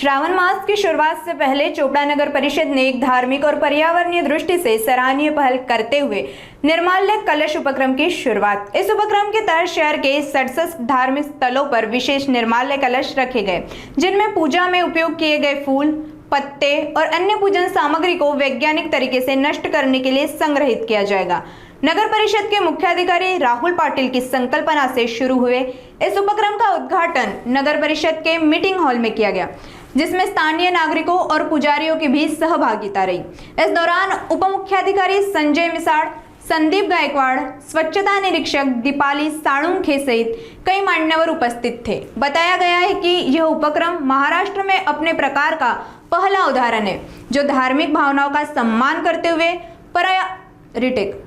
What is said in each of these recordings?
श्रावण मास की शुरुआत से पहले चोपड़ा नगर परिषद ने एक धार्मिक और पर्यावरणीय दृष्टि से सराहनीय पहल करते हुए निर्माल्य कलश उपक्रम की शुरुआत। इस उपक्रम के तहत शहर के 67 धार्मिक स्थलों पर विशेष निर्माल्य कलश रखे गए, जिनमें पूजा में उपयोग किए गए फूल, पत्ते और अन्य पूजन सामग्री को वैज्ञानिक तरीके से नष्ट करने के लिए संग्रहित किया जाएगा। नगर परिषद के मुख्याधिकारी राहुल पाटिल की संकल्पना से शुरू हुए इस उपक्रम का उद्घाटन नगर परिषद के मीटिंग हॉल में किया गया, जिसमें स्थानीय नागरिकों और पुजारियों की भी सहभागिता रही। इस दौरान उप मुख्याधिकारी संजय मिसाड़, संदीप गायकवाड़, स्वच्छता निरीक्षक दीपाली साळुंखे सहित कई मान्यवर उपस्थित थे। बताया गया है कि यह उपक्रम महाराष्ट्र में अपने प्रकार का पहला उदाहरण है, जो धार्मिक भावनाओं का सम्मान करते हुए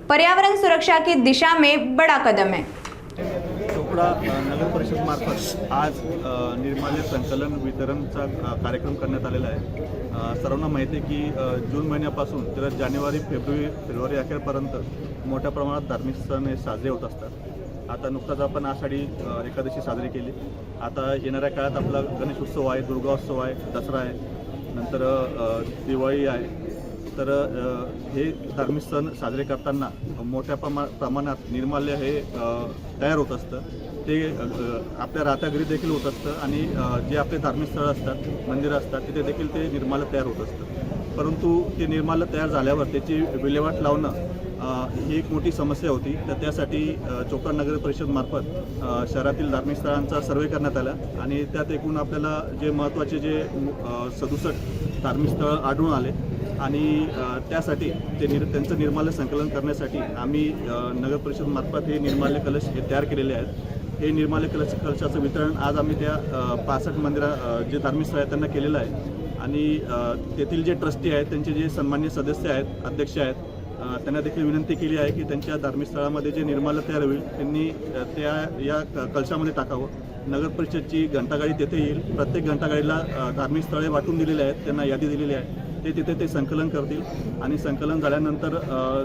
पर्यावरण सुरक्षा की दिशा में बड़ा कदम है। चोपड़ा नगर परिषद मार्फत आज निर्माल्य संकलन वितरणचा कार्यक्रम करण्यात आलेला आहे। सर्वांना माहिती आहे की जून महिन्यापासून तर जानेवारी फेब्रुवारी अखेरपर्यंत मोठ्या प्रमाणात धार्मिक सण हे साजरे होत असतात। आता नुकताच आपण आषाढी एकादशी साजरी केली। आता येणाऱ्या काळात आपला गणेश उत्सव आहे, दुर्गोत्सव आहे, दसरा आहे, नंतर दिवाळी आहे। तर हे धार्मिक सण साजरे करताना मोठ्या प्रमाणात निर्माल्य हे तयार होत असतं। ते आपल्या राहत्याघरी देखील होत असतं आणि जे आपले धार्मिक स्थळं असतात, मंदिरं असतात, तिथे देखील ते निर्माल्य तयार होत असतं। परंतु ते निर्माल्य तयार झाल्यावर त्याची विल्हेवाट लावणं ही एक मोठी समस्या होती। तर त्यासाठी चोपडा नगर परिषद मार्फत शहरातील धार्मिक स्थळांचा सर्वे करण्यात आला आणि त्यात एकूण आपल्याला जे महत्त्वाचे जे 67 धार्मिक स्थळं आढळून आले आणि त्यासाठी त्यांचं निर्माल्य संकलन करण्यासाठी आम्ही नगर परिषद मार्फत हे निर्माल्य कलश हे तयार केलेले आहेत। हे निर्माल्य कलशाचं वितरण आज आम्ही त्या 65 जे धार्मिक स्थळ आहेत त्यांना केलेलं आहे आणि तेथील जे ट्रस्टी आहेत, त्यांचे जे सन्माननीय सदस्य आहेत, अध्यक्ष आहेत, त्यांना देखील विनंती केली आहे की त्यांच्या धार्मिक स्थळामध्ये जे निर्माल्य तयार होईल त्यांनी या कलशामध्ये टाकावं। नगर परिषदची घंटागाडी तेथे येईल। प्रत्येक घंटागाडीला धार्मिक स्थळे वाटून दिलेली आहेत, त्यांना यादी दिलेली आहे। ते तिथे ते संकलन करतील आणि संकलन झाल्यानंतर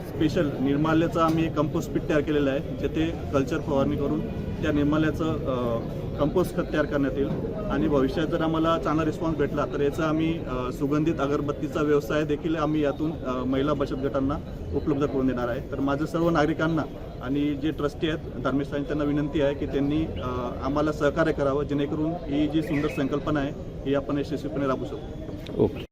स्पेशल निर्माल्याचं आम्ही कंपोस्ट पीट तयार केलेलं आहे, जिथे कल्चर फवारणी करून त्या निर्माल्याचं कंपोस्ट खत तयार करण्यात येईल आणि भविष्यात जर आम्हाला चांगला रिस्पॉन्स भेटला तर याचा आम्ही सुगंधित अगरबत्तीचा व्यवसाय देखील आम्ही यातून महिला बचत गटांना उपलब्ध करून देणार आहे। तर माझं सर्व नागरिकांना आणि जे ट्रस्टी आहेत धार्मिक स्थळांची त्यांना विनंती आहे की त्यांनी आम्हाला सहकार्य करावं, जेणेकरून ही जी सुंदर संकल्पना आहे ही आपण यशस्वीपणे राबवू शकतो। ओके।